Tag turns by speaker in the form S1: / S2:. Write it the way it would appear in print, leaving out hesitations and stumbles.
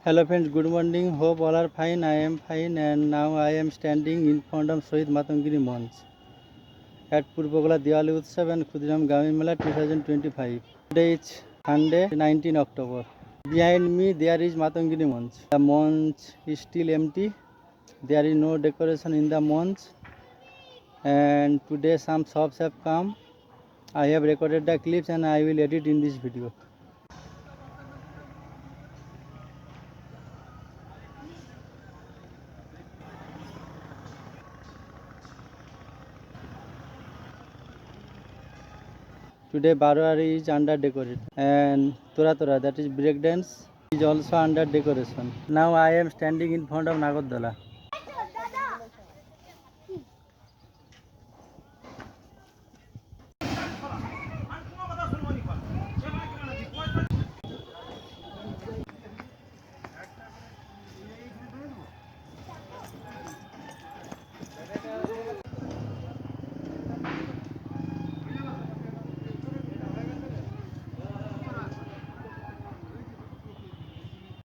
S1: Hello friends, good morning. Hope all are fine. I am fine, and now I am standing in front of Shohid Matangiri Mons at Purbogola Diwali Utsav and Khudiram Gami Mela 2025. Today is Sunday, 19 October. Behind me there is Matangiri Mons. The Mons is still empty. There is no decoration in the Mons, and today some shops have come. I have recorded the clips and I will edit in this video. Today Barwari is under decoration and Tora Tora, that is break dance, is also under decoration. Now I am standing in front of Nagodala.